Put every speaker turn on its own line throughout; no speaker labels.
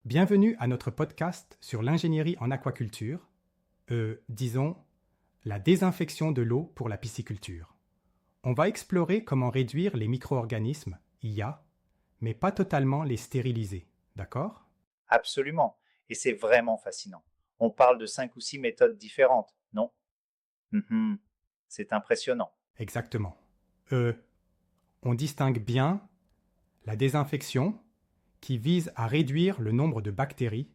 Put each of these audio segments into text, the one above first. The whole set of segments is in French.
Bienvenue à notre podcast sur l'ingénierie en aquaculture, disons la désinfection de l'eau pour la pisciculture. On va explorer comment réduire les micro-organismes, IA, mais pas totalement les stériliser, d'accord?
Absolument. Et c'est vraiment fascinant. On parle de 5 ou 6 méthodes différentes, non? Mhm. C'est impressionnant.
Exactement. On distingue bien la désinfection qui vise à réduire le nombre de bactéries,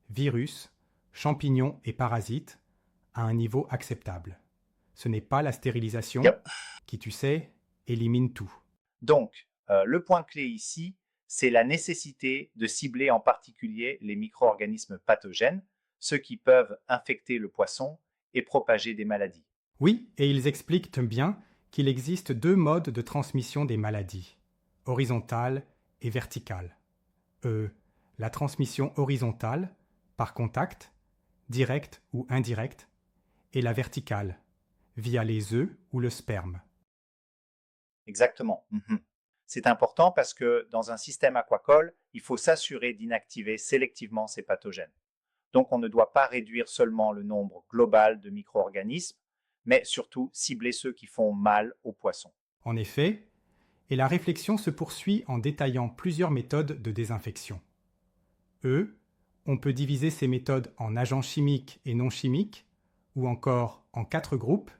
virus, champignons et parasites à un niveau acceptable. Ce n'est pas la stérilisation
Yep.
qui, tu sais, élimine tout.
Donc, le point clé ici, c'est la nécessité de cibler en particulier les micro-organismes pathogènes, ceux qui peuvent infecter le poisson et propager des maladies.
Oui, et ils expliquent bien qu'il existe deux modes de transmission des maladies, horizontale et verticale. La transmission horizontale, par contact, direct ou indirect, et la verticale, via les œufs ou le sperme.
Exactement. C'est important parce que dans un système aquacole, il faut s'assurer d'inactiver sélectivement ces pathogènes. Donc, on ne doit pas réduire seulement le nombre global de micro-organismes, mais surtout cibler ceux qui font mal aux poissons.
En effet, et la réflexion se poursuit en détaillant plusieurs méthodes de désinfection. On peut diviser ces méthodes en agents chimiques et non chimiques, ou encore en 4 groupes,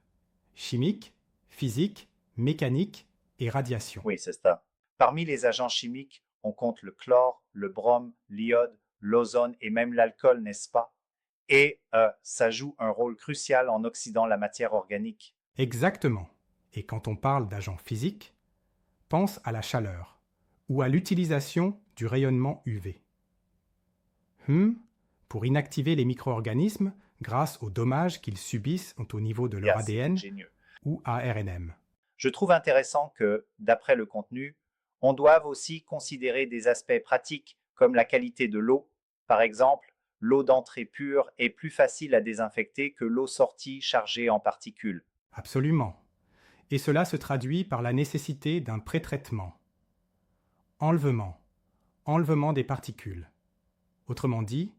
chimique, physique, mécanique et radiation.
Oui, c'est ça. Parmi les agents chimiques, on compte le chlore, le brome, l'iode, l'ozone et même l'alcool, n'est-ce pas? Et ça joue un rôle crucial en oxydant la matière organique.
Exactement. Et quand on parle d'agents physiques, pense à la chaleur ou à l'utilisation du rayonnement UV. Pour inactiver les micro-organismes grâce aux dommages qu'ils subissent au niveau de leur
Yeah, c'est
ADN
ingénieux.
ou ARNM.
Je trouve intéressant que, d'après le contenu, on doive aussi considérer des aspects pratiques comme la qualité de l'eau. Par exemple, l'eau d'entrée pure est plus facile à désinfecter que l'eau sortie chargée en particules.
Absolument. Et cela se traduit par la nécessité d'un pré-traitement. Enlevement. Enlevement des particules. Autrement dit,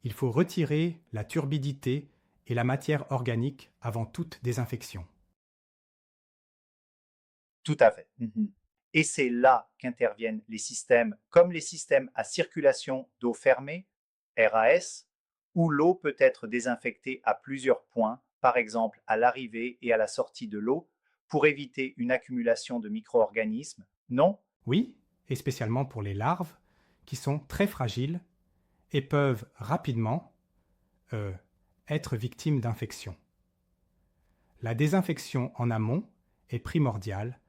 il faut retirer la turbidité et la matière organique avant toute désinfection.
Tout à fait. Et c'est là qu'interviennent les systèmes comme les systèmes à circulation d'eau fermée, RAS, où l'eau peut être désinfectée à plusieurs points, par exemple à l'arrivée et à la sortie de l'eau, pour éviter une accumulation de micro-organismes. Non?
Oui, et spécialement pour les larves, qui sont très fragiles et peuvent rapidement être victimes d'infections. La désinfection en amont est primordiale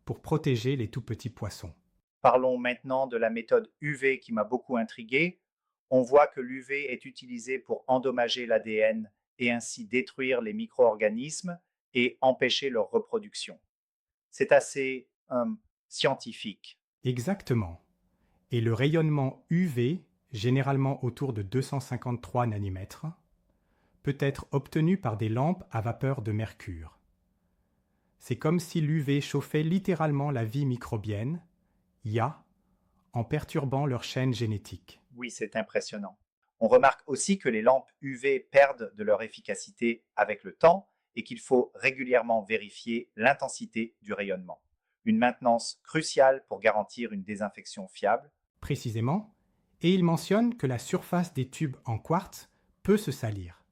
pour protéger les tout petits poissons.
Parlons maintenant de la méthode UV qui m'a beaucoup intrigué. On voit que l'UV est utilisé pour endommager l'ADN et ainsi détruire les micro-organismes et empêcher leur reproduction. C'est assez scientifique.
Exactement. Et le rayonnement UV, généralement autour de 253 nanomètres, peut être obtenu par des lampes à vapeur de mercure. C'est comme si l'UV chauffait littéralement la vie microbienne, IA, en perturbant leur chaîne génétique.
Oui, c'est impressionnant. On remarque aussi que les lampes UV perdent de leur efficacité avec le temps et qu'il faut régulièrement vérifier l'intensité du rayonnement. Une maintenance cruciale pour garantir une désinfection fiable.
Précisément, et il mentionne que la surface des tubes en quartz peut se salir.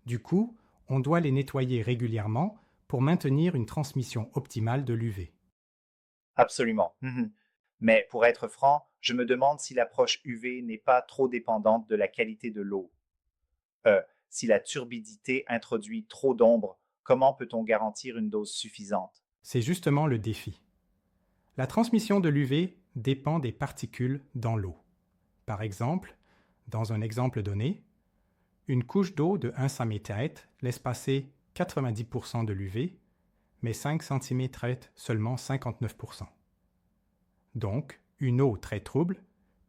Du coup, on doit les nettoyer régulièrement pour maintenir une transmission optimale de l'UV.
Absolument. Mais pour être franc, je me demande si l'approche UV n'est pas trop dépendante de la qualité de l'eau. Si la turbidité introduit trop d'ombre, comment peut-on garantir une dose suffisante?
C'est justement le défi. La transmission de l'UV dépend des particules dans l'eau. Par exemple, dans un exemple donné, une couche d'eau de 1 cm laisse passer 90% de l'UV, mais 5 cm seulement 59%. Donc, une eau très trouble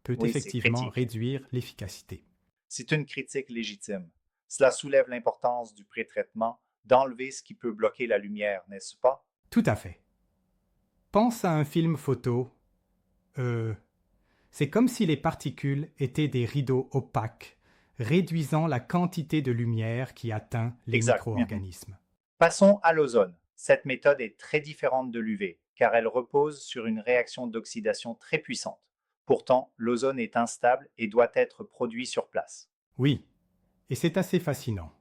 peut
Oui, c'est
effectivement
critique.
réduire l'efficacité.
C'est une critique légitime. Cela soulève l'importance du pré-traitement, d'enlever ce qui peut bloquer la lumière, n'est-ce pas?
Tout à fait. Pense à un film photo. C'est comme si les particules étaient des rideaux opaques, réduisant la quantité de lumière qui atteint les
Exact.
micro-organismes.
Passons à l'ozone. Cette méthode est très différente de l'UV, car elle repose sur une réaction d'oxydation très puissante. Pourtant, l'ozone est instable et doit être produit sur place.
Oui, et c'est assez fascinant.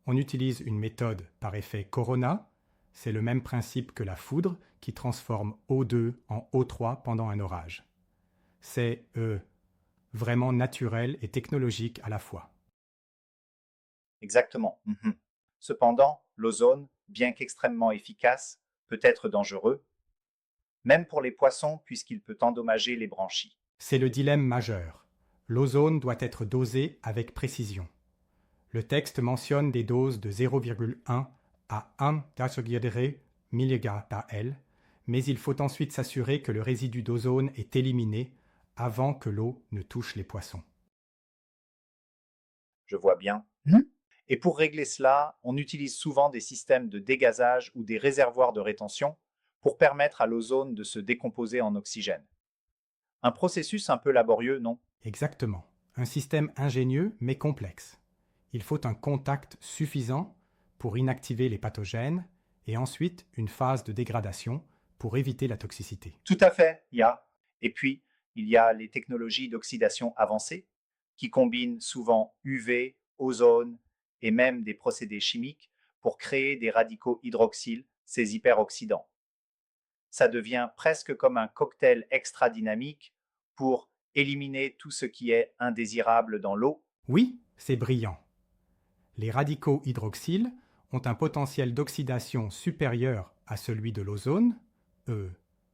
On utilise une méthode par effet Corona, c'est le même principe que la foudre qui transforme O2 en O3 pendant un orage. C'est vraiment naturel et technologique à la fois.
Exactement. Cependant, l'ozone, bien qu'extrêmement efficace, peut être dangereux, même pour les poissons puisqu'il peut endommager les branchies.
C'est le dilemme majeur. L'ozone doit être dosé avec précision. Le texte mentionne des doses de 0,1 à 1 mg/L, mais il faut ensuite s'assurer que le résidu d'ozone est éliminé avant que l'eau ne touche les poissons.
Je vois bien. Et pour régler cela, on utilise souvent des systèmes de dégazage ou des réservoirs de rétention pour permettre à l'ozone de se décomposer en oxygène. Un processus un peu laborieux, non?
Exactement. Un système ingénieux mais complexe. Il faut un contact suffisant pour inactiver les pathogènes et ensuite une phase de dégradation pour éviter la toxicité.
Tout à fait, il y a. Et puis, il y a les technologies d'oxydation avancées qui combinent souvent UV, ozone et même des procédés chimiques pour créer des radicaux hydroxyles, ces hyperoxydants. Ça devient presque comme un cocktail extra dynamique pour éliminer tout ce qui est indésirable dans l'eau.
Oui, c'est brillant. Les radicaux hydroxyles ont un potentiel d'oxydation supérieur à celui de l'ozone,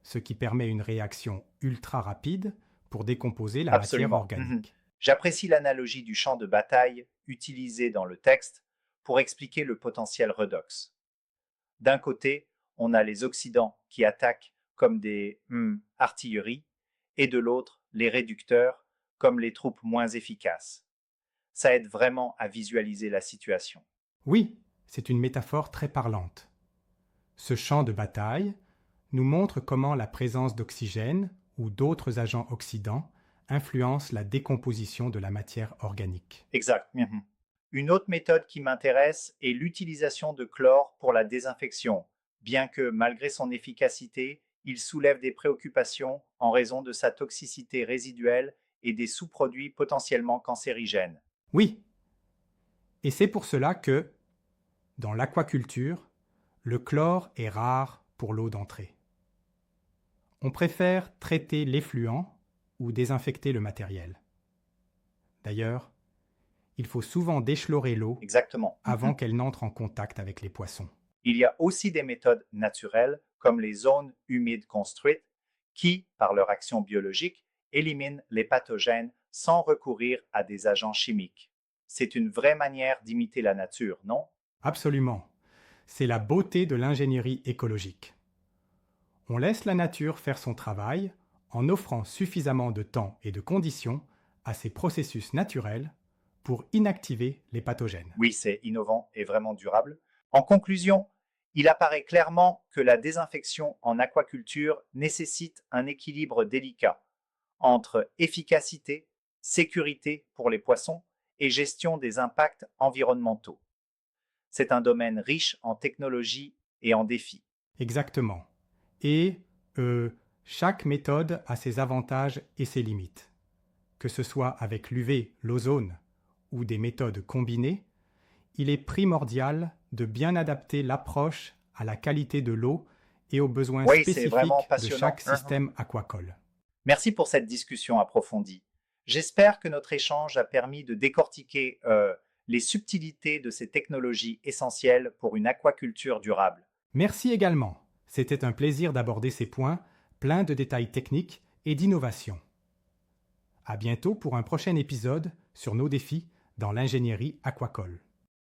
ce qui permet une réaction ultra rapide pour décomposer la matière organique.
J'apprécie l'analogie du champ de bataille utilisé dans le texte pour expliquer le potentiel redox. D'un côté, on a les oxydants qui attaquent comme des artilleries, et de l'autre, les réducteurs comme les troupes moins efficaces. Ça aide vraiment à visualiser la situation.
Oui, c'est une métaphore très parlante. Ce champ de bataille nous montre comment la présence d'oxygène ou d'autres agents oxydants influence la décomposition de la matière organique.
Exact. Une autre méthode qui m'intéresse est l'utilisation de chlore pour la désinfection, bien que malgré son efficacité, il soulève des préoccupations en raison de sa toxicité résiduelle et des sous-produits potentiellement cancérigènes.
Oui, et c'est pour cela que, dans l'aquaculture, le chlore est rare pour l'eau d'entrée. On préfère traiter l'effluent ou désinfecter le matériel. D'ailleurs, il faut souvent déchlorer l'eau avant qu'elle n'entre en contact avec les poissons.
Il y a aussi des méthodes naturelles, comme les zones humides construites, qui, par leur action biologique, éliminent les pathogènes sans recourir à des agents chimiques. C'est une vraie manière d'imiter la nature, non?
Absolument. C'est la beauté de l'ingénierie écologique. On laisse la nature faire son travail en offrant suffisamment de temps et de conditions à ces processus naturels pour inactiver les pathogènes.
Oui, c'est innovant et vraiment durable. En conclusion, il apparaît clairement que la désinfection en aquaculture nécessite un équilibre délicat entre efficacité, sécurité pour les poissons et gestion des impacts environnementaux. C'est un domaine riche en technologie et en défis.
Exactement. Et chaque méthode a ses avantages et ses limites. Que ce soit avec l'UV, l'ozone ou des méthodes combinées, il est primordial de bien adapter l'approche à la qualité de l'eau et aux besoins spécifiques de chaque système aquacole.
Merci pour cette discussion approfondie. J'espère que notre échange a permis de décortiquer les subtilités de ces technologies essentielles pour une aquaculture durable.
Merci également. C'était un plaisir d'aborder ces points pleins de détails techniques et d'innovation. À bientôt pour un prochain épisode sur nos défis dans l'ingénierie aquacole.